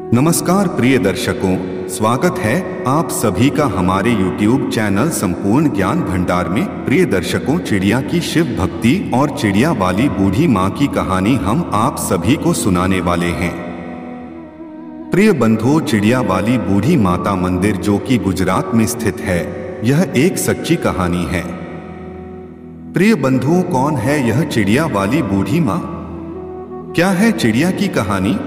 नमस्कार प्रिय दर्शकों, स्वागत है आप सभी का हमारे YouTube चैनल संपूर्ण ज्ञान भंडार में। प्रिय दर्शकों, चिड़िया की शिव भक्ति और चिड़िया वाली बूढ़ी माँ की कहानी हम आप सभी को सुनाने वाले हैं। प्रिय बंधुओं, चिड़िया वाली बूढ़ी माता मंदिर जो कि गुजरात में स्थित है, यह एक सच्ची कहानी है। प्रिय बंधुओं, कौन है यह चिड़िया वाली बूढ़ी माँ? क्या है चिड़िया की कहानी?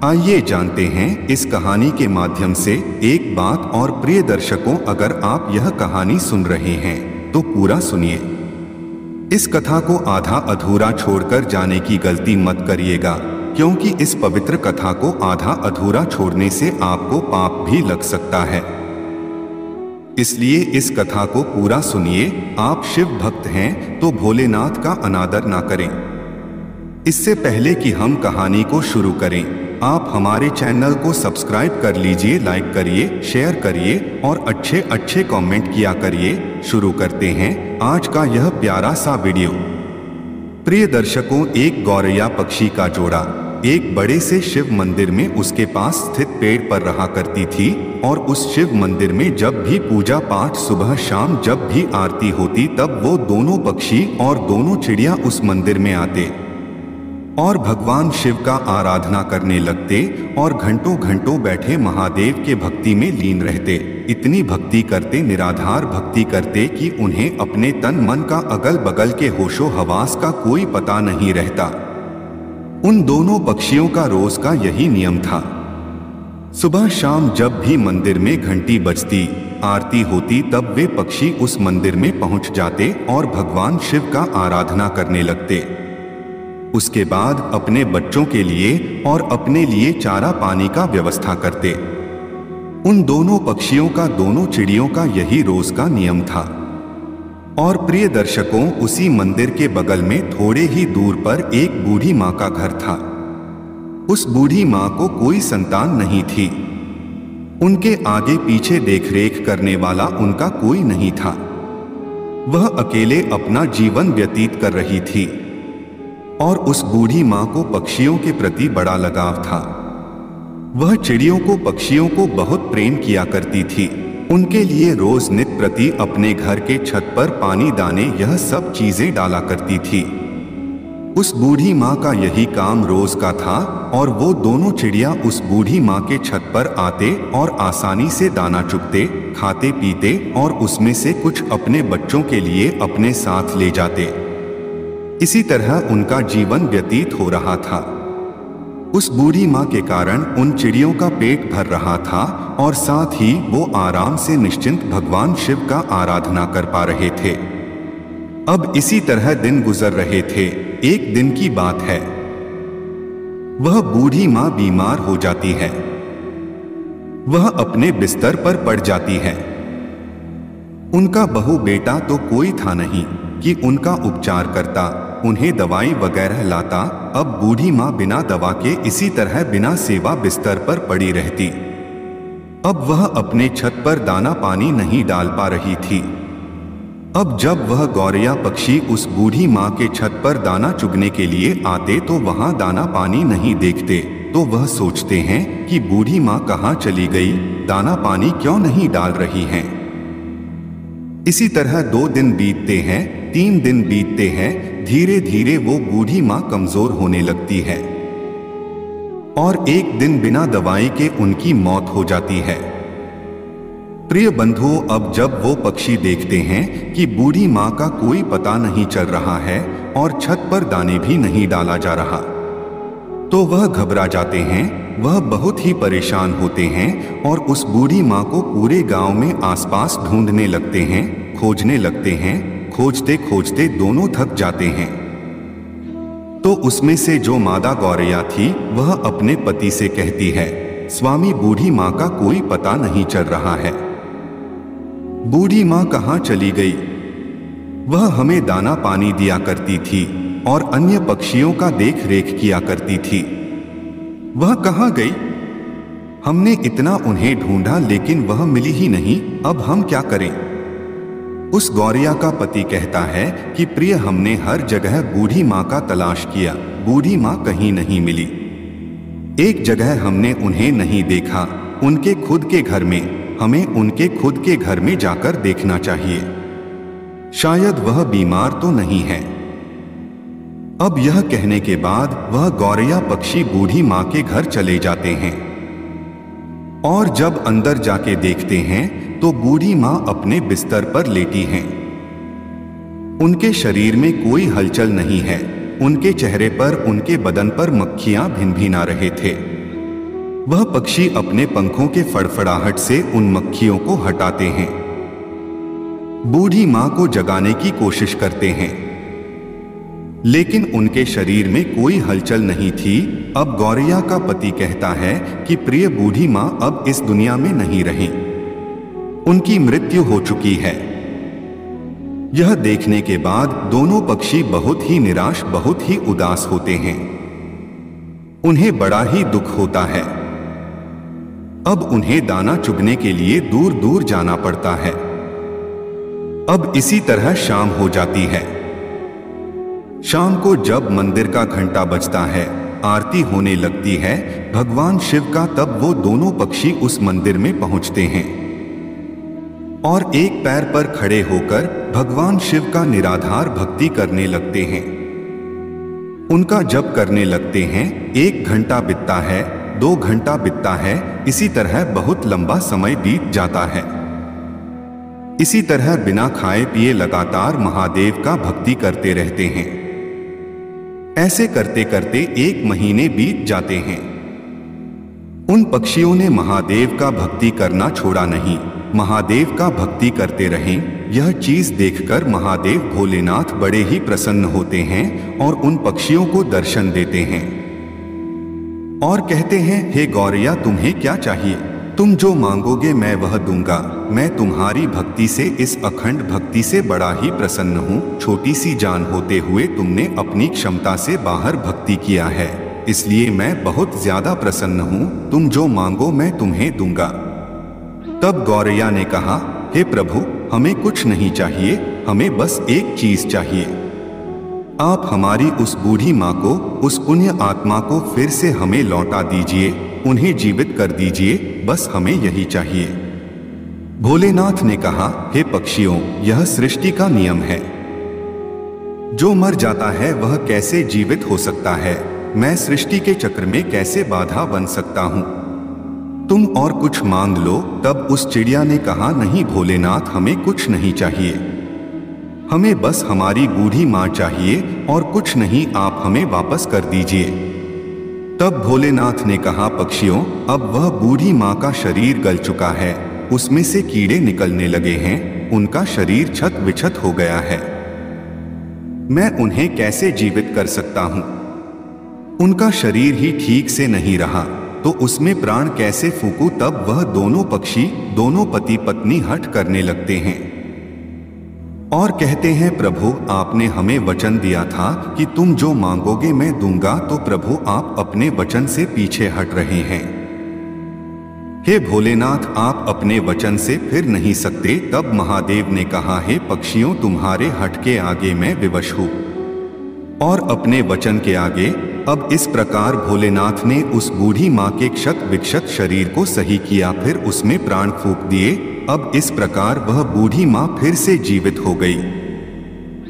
आइए जानते हैं इस कहानी के माध्यम से एक बात। और प्रिय दर्शकों, अगर आप यह कहानी सुन रहे हैं तो पूरा सुनिए। इस कथा को आधा अधूरा छोड़कर जाने की गलती मत करिएगा, क्योंकि इस पवित्र कथा को आधा अधूरा छोड़ने से आपको पाप भी लग सकता है। इसलिए इस कथा को पूरा सुनिए। आप शिव भक्त हैं तो भोलेनाथ का अनादर ना करें। इससे पहले कि हम कहानी को शुरू करें, आप हमारे चैनल को सब्सक्राइब कर लीजिए, लाइक करिए, शेयर करिए और अच्छे अच्छे कमेंट किया करिए। शुरू करते हैं आज का यह प्यारा सा वीडियो। प्रिय दर्शकों, एक गौरैया पक्षी का जोड़ा एक बड़े से शिव मंदिर में उसके पास स्थित पेड़ पर रहा करती थी। और उस शिव मंदिर में जब भी पूजा पाठ, सुबह शाम जब भी आरती होती, तब वो दोनों पक्षी और दोनों चिड़िया उस मंदिर में आते और भगवान शिव का आराधना करने लगते और घंटों घंटों बैठे महादेव के भक्ति में लीन रहते। इतनी भक्ति करते, निराधार भक्ति करते कि उन्हें अपने तन मन का अगल बगल के होशो हवास का कोई पता नहीं रहता। उन दोनों पक्षियों का रोज का यही नियम था। सुबह शाम जब भी मंदिर में घंटी बजती, आरती होती, तब वे पक्षी उस मंदिर में पहुंच जाते और भगवान शिव का आराधना करने लगते। उसके बाद अपने बच्चों के लिए और अपने लिए चारा पानी का व्यवस्था करते। उन दोनों पक्षियों का, दोनों चिड़ियों का यही रोज का नियम था। और प्रिय दर्शकों, उसी मंदिर के बगल में थोड़े ही दूर पर एक बूढ़ी माँ का घर था। उस बूढ़ी माँ को कोई संतान नहीं थी। उनके आगे पीछे देखरेख करने वाला उनका कोई नहीं था। वह अकेले अपना जीवन व्यतीत कर रही थी। और उस बूढ़ी माँ को पक्षियों के प्रति बड़ा लगाव था। वह चिड़ियों को, पक्षियों को बहुत प्रेम किया करती थी। उनके लिए रोज नित्य प्रति अपने घर के छत पर पानी, दाने, यह सब चीजें डाला करती थी। उस बूढ़ी माँ का यही काम रोज का था। और वो दोनों चिड़िया उस बूढ़ी माँ के छत पर आते और आसानी से दाना चुगते, खाते पीते और उसमें से कुछ अपने बच्चों के लिए अपने साथ ले जाते। इसी तरह उनका जीवन व्यतीत हो रहा था। उस बूढ़ी माँ के कारण उन चिड़ियों का पेट भर रहा था और साथ ही वो आराम से निश्चिंत भगवान शिव का आराधना कर पा रहे थे। अब इसी तरह दिन गुजर रहे थे। एक दिन की बात है, वह बूढ़ी माँ बीमार हो जाती है। वह अपने बिस्तर पर पड़ जाती है। उनका बहू बेटा तो कोई था नहीं कि उनका उपचार करता, उन्हें दवाई वगैरह लाता। अब बूढ़ी माँ बिना दवा के इसी तरह बिना सेवा बिस्तर पर पड़ी रहती। अब वह अपने छत पर दाना पानी नहीं डाल पा रही थी। अब जब वह गौरैया पक्षी उस बूढ़ी माँ के छत पर दाना चुगने के लिए आते तो वहां दाना पानी नहीं देखते। तो वह सोचते हैं कि बूढ़ी माँ कहाँ चली गई, दाना पानी क्यों नहीं डाल रही हैं। इसी तरह 2 दिन बीतते हैं, 3 दिन बीतते हैं। धीरे धीरे वो बूढ़ी माँ कमजोर होने लगती है और एक दिन बिना दवाई के उनकी मौत हो जाती है। प्रिय बंधुओं, अब जब वो पक्षी देखते हैं कि बूढ़ी माँ का कोई पता नहीं चल रहा है और छत पर दाने भी नहीं डाला जा रहा, तो वह घबरा जाते हैं। वह बहुत ही परेशान होते हैं और उस बूढ़ी माँ को पूरे गांव में आसपास ढूंढने लगते हैं, खोजने लगते हैं। खोजते खोजते दोनों थक जाते हैं। तो उसमें से जो मादा गौरैया थी, वह अपने पति से कहती है, स्वामी, बूढ़ी माँ का कोई पता नहीं चल रहा है। बूढ़ी माँ कहाँ चली गई? वह हमें दाना पानी दिया करती थी और अन्य पक्षियों का देख रेख किया करती थी। वह कहाँ गई? हमने इतना उन्हें ढूंढा लेकिन वह मिली ही नहीं। अब हम क्या करें? उस गौरैया का पति कहता है कि प्रिय, हमने हर जगह बूढ़ी माँ का तलाश किया, बूढ़ी माँ कहीं नहीं मिली। एक जगह हमने उन्हें नहीं देखा, उनके खुद के घर में, हमें उनके खुद के घर में जाकर देखना चाहिए। शायद वह बीमार तो नहीं है। अब यह कहने के बाद वह गौरैया पक्षी बूढ़ी माँ के घर चले जाते हैं और जब अंदर जाके देखते हैं तो बूढ़ी माँ अपने बिस्तर पर लेटी हैं। उनके शरीर में कोई हलचल नहीं है, उनके चेहरे पर, उनके बदन पर मक्खियां भिनभिना रहे थे। वह पक्षी अपने पंखों के फड़फड़ाहट से उन मक्खियों को हटाते हैं, बूढ़ी माँ को जगाने की कोशिश करते हैं, लेकिन उनके शरीर में कोई हलचल नहीं थी। अब गौरैया का पति कहता है कि प्रिय बूढ़ी माँ अब इस दुनिया में नहीं रही, उनकी मृत्यु हो चुकी है। यह देखने के बाद दोनों पक्षी बहुत ही निराश, बहुत ही उदास होते हैं। उन्हें बड़ा ही दुख होता है। अब उन्हें दाना चुगने के लिए दूर दूर जाना पड़ता है। अब इसी तरह शाम हो जाती है। शाम को जब मंदिर का घंटा बजता है, आरती होने लगती है भगवान शिव का, तब वो दोनों पक्षी उस मंदिर में पहुंचते हैं और एक पैर पर खड़े होकर भगवान शिव का निराधार भक्ति करने लगते हैं। उनका जप करने लगते हैं। 1 घंटा बीतता है, 2 घंटा बीतता है, इसी तरह बहुत लंबा समय बीत जाता है। इसी तरह बिना खाए पिए लगातार महादेव का भक्ति करते रहते हैं। ऐसे करते करते 1 महीने बीत जाते हैं। उन पक्षियों ने महादेव का भक्ति करना छोड़ा नहीं, महादेव का भक्ति करते रहें। यह चीज देखकर महादेव भोलेनाथ बड़े ही प्रसन्न होते हैं और उन पक्षियों को दर्शन देते हैं और कहते हैं, हे गौरैया, तुम्हें क्या चाहिए? तुम जो मांगोगे मैं वह दूंगा। मैं तुम्हारी भक्ति से, इस अखंड भक्ति से बड़ा ही प्रसन्न हूँ। छोटी सी जान होते हुए तुमने अपनी क्षमता से बाहर भक्ति किया है, इसलिए मैं बहुत ज्यादा प्रसन्न हूँ। तुम जो मांगो मैं तुम्हें दूंगा। तब गौरैया ने कहा, हे प्रभु, हमें कुछ नहीं चाहिए, हमें बस एक चीज चाहिए। आप हमारी उस बूढ़ी माँ को, उस पुण्य आत्मा को फिर से हमें लौटा दीजिए, उन्हें जीवित कर दीजिए, बस हमें यही चाहिए। भोलेनाथ ने कहा, हे पक्षियों, यह सृष्टि का नियम है। जो मर जाता है वह कैसे जीवित हो सकता है? मैं सृष्टि के चक्र में कैसे बाधा बन सकता हूँ? तुम और कुछ मांग लो। तब उस चिड़िया ने कहा, नहीं भोलेनाथ, हमें कुछ नहीं चाहिए, हमें बस हमारी बूढ़ी माँ चाहिए और कुछ नहीं, आप हमें वापस कर दीजिए। तब भोलेनाथ ने कहा, पक्षियों, अब वह बूढ़ी माँ का शरीर गल चुका है, उसमें से कीड़े निकलने लगे हैं, उनका शरीर छत विछत हो गया है। मैं उन्हें कैसे जीवित कर सकता हूँ? उनका शरीर ही ठीक से नहीं रहा तो उसमें प्राण कैसे फूंकूं? तब वह दोनों पक्षी, दोनों पति पत्नी हठ करने लगते हैं और कहते हैं, प्रभु, आपने हमें वचन दिया था कि तुम जो मांगोगे मैं दूंगा, तो प्रभु आप अपने वचन से पीछे हट रहे हैं। हे भोलेनाथ, आप अपने वचन से फिर नहीं सकते। तब महादेव ने कहा, हे पक्षियों, तुम्हारे हट के आगे मैं विवश हूँ और अपने वचन के आगे। अब इस प्रकार भोलेनाथ ने उस बूढ़ी माँ के क्षत विक्षत शरीर को सही किया, फिर उसमें प्राण फूंक दिए। अब इस प्रकार वह बूढ़ी माँ फिर से जीवित हो गई।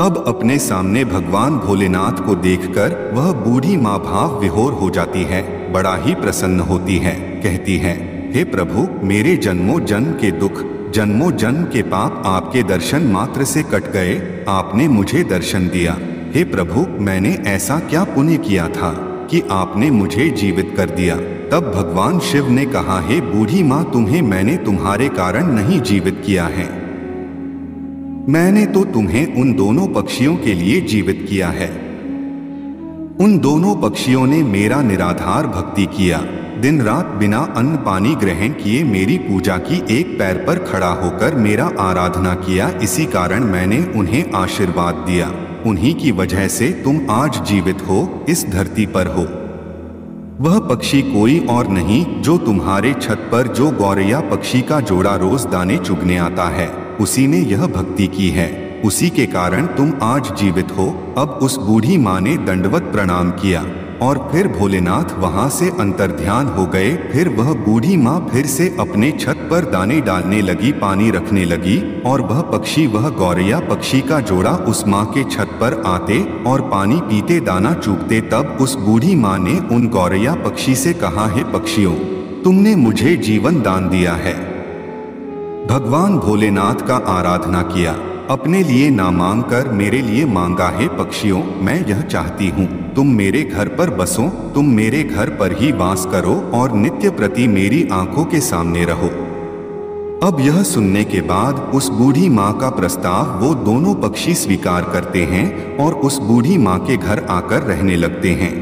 अब अपने सामने भगवान भोलेनाथ को देखकर वह बूढ़ी माँ भाव विभोर हो जाती है, बड़ा ही प्रसन्न होती है। कहती है, हे प्रभु, मेरे जन्मों जन्म के दुख, जन्मों जन्म के पाप आपके दर्शन मात्र से कट गए। आपने मुझे दर्शन दिया। हे प्रभु, मैंने ऐसा क्या पुण्य किया था कि आपने मुझे जीवित कर दिया? तब भगवान शिव ने कहा, हे बूढ़ी माँ, तुम्हें मैंने तुम्हारे कारण नहीं जीवित किया है, मैंने तो तुम्हें उन दोनों पक्षियों के लिए जीवित किया है। उन दोनों पक्षियों ने मेरा निराधार भक्ति किया, दिन रात बिना अन्न पानी ग्रहण किए मेरी पूजा की, एक पैर पर खड़ा होकर मेरा आराधना किया। इसी कारण मैंने उन्हें आशीर्वाद दिया। उन्हीं की वजह से तुम आज जीवित हो, इस धरती पर हो। वह पक्षी कोई और नहीं जो तुम्हारे छत पर जो गौरैया पक्षी का जोड़ा रोज दाने चुगने आता है, उसी ने यह भक्ति की है, उसी के कारण तुम आज जीवित हो। अब उस बूढ़ी माँ ने दंडवत प्रणाम किया। और फिर भोलेनाथ वहां से अंतर्ध्यान हो गए। फिर वह बूढ़ी माँ फिर से अपने छत पर दाने डालने लगी, पानी रखने लगी, और वह पक्षी, वह गौरैया पक्षी का जोड़ा उस माँ के छत पर आते और पानी पीते, दाना चूगते। तब उस बूढ़ी माँ ने उन गौरैया पक्षी से कहा, हे पक्षियों, तुमने मुझे जीवन दान दिया है। भगवान भोलेनाथ का आराधना किया, अपने लिए ना मांग कर मेरे लिए मांगा। है पक्षियों, मैं यह चाहती हूँ तुम मेरे घर पर बसो, तुम मेरे घर पर ही वास करो और नित्य प्रति मेरी आंखों के सामने रहो। अब यह सुनने के बाद उस बूढ़ी माँ का प्रस्ताव वो दोनों पक्षी स्वीकार करते हैं और उस बूढ़ी माँ के घर आकर रहने लगते हैं।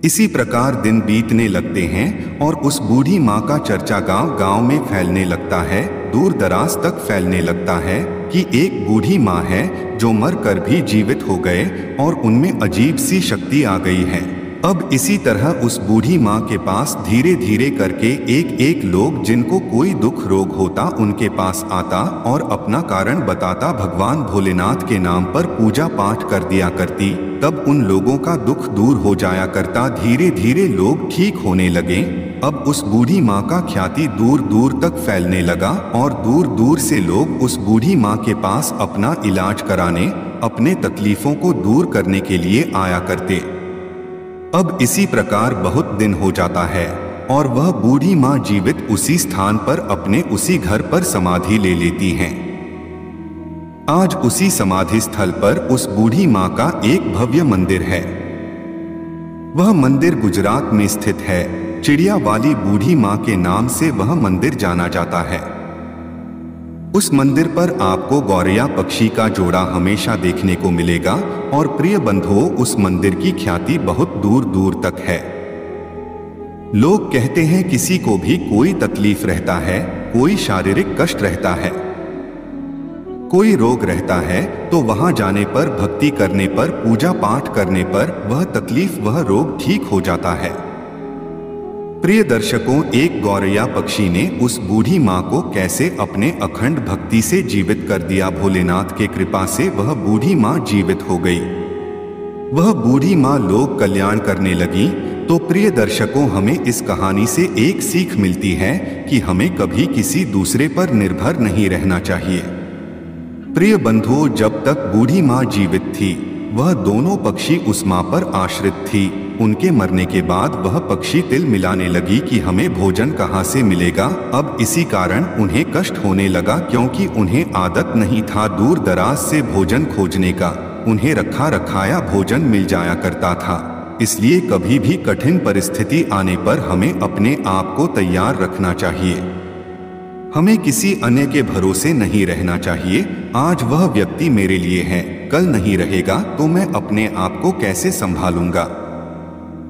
इसी प्रकार दिन बीतने लगते हैं और उस बूढ़ी माँ का चर्चा गांव गांव में फैलने लगता है, दूर दराज तक फैलने लगता है कि एक बूढ़ी माँ है जो मर कर भी जीवित हो गए और उनमें अजीब सी शक्ति आ गई है। अब इसी तरह उस बूढ़ी माँ के पास धीरे धीरे करके एक एक लोग जिनको कोई दुख रोग होता उनके पास आता और अपना कारण बताता, भगवान भोलेनाथ के नाम पर पूजा पाठ कर दिया करती। तब उन लोगों का दुख दूर हो जाया करता, धीरे धीरे लोग ठीक होने लगे। अब उस बूढ़ी माँ का ख्याति दूर दूर तक फैलने लगा और दूर दूर से लोग उस बूढ़ी माँ के पास अपना इलाज कराने, अपने तकलीफों को दूर करने के लिए आया करते। अब इसी प्रकार बहुत दिन हो जाता है और वह बूढ़ी माँ जीवित उसी स्थान पर अपने उसी घर पर समाधि ले लेती हैं। आज उसी समाधि स्थल पर उस बूढ़ी माँ का एक भव्य मंदिर है। वह मंदिर गुजरात में स्थित है। चिड़िया वाली बूढ़ी माँ के नाम से वह मंदिर जाना जाता है। उस मंदिर पर आपको गौरैया पक्षी का जोड़ा हमेशा देखने को मिलेगा और प्रिय बंधुओं, उस मंदिर की ख्याति बहुत दूर दूर तक है। लोग कहते हैं किसी को भी कोई तकलीफ रहता है, कोई शारीरिक कष्ट रहता है, कोई रोग रहता है, तो वहां जाने पर, भक्ति करने पर, पूजा पाठ करने पर वह तकलीफ, वह रोग ठीक हो जाता है। प्रिय दर्शकों, एक गौरैया पक्षी ने उस बूढ़ी माँ को कैसे अपने अखंड भक्ति से जीवित कर दिया। भोलेनाथ के कृपा से वह बूढ़ी माँ जीवित हो गई। वह बूढ़ी माँ लोक कल्याण करने लगी। तो प्रिय दर्शकों, हमें इस कहानी से एक सीख मिलती है कि हमें कभी किसी दूसरे पर निर्भर नहीं रहना चाहिए। प्रिय बंधुओं, जब तक बूढ़ी माँ जीवित थी, वह दोनों पक्षी उस माँ पर आश्रित थी। उनके मरने के बाद वह पक्षी तिल मिलाने लगी कि हमें भोजन कहाँ से मिलेगा। अब इसी कारण उन्हें कष्ट होने लगा, क्योंकि उन्हें आदत नहीं था दूर दराज से भोजन खोजने का। उन्हें रखा रखाया भोजन मिल जाया करता था। इसलिए कभी भी कठिन परिस्थिति आने पर हमें अपने आप को तैयार रखना चाहिए। हमें किसी अन्य के भरोसे नहीं रहना चाहिए। आज वह व्यक्ति मेरे लिए है, कल नहीं रहेगा, तो मैं अपने आप को कैसे संभालूंगा।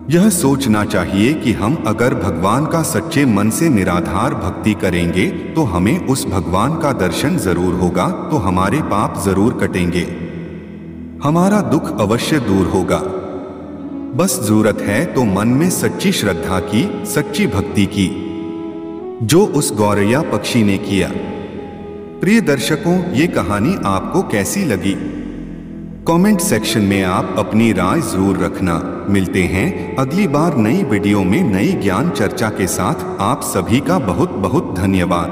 यह सोचना चाहिए कि हम अगर भगवान का सच्चे मन से निराधार भक्ति करेंगे तो हमें उस भगवान का दर्शन जरूर होगा, तो हमारे पाप जरूर कटेंगे, हमारा दुख अवश्य दूर होगा। बस जरूरत है तो मन में सच्ची श्रद्धा की, सच्ची भक्ति की, जो उस गौरैया पक्षी ने किया। प्रिय दर्शकों, ये कहानी आपको कैसी लगी? कमेंट सेक्शन में आप अपनी राय जरूर रखना। मिलते हैं अगली बार नई वीडियो में नई ज्ञान चर्चा के साथ। आप सभी का बहुत बहुत धन्यवाद।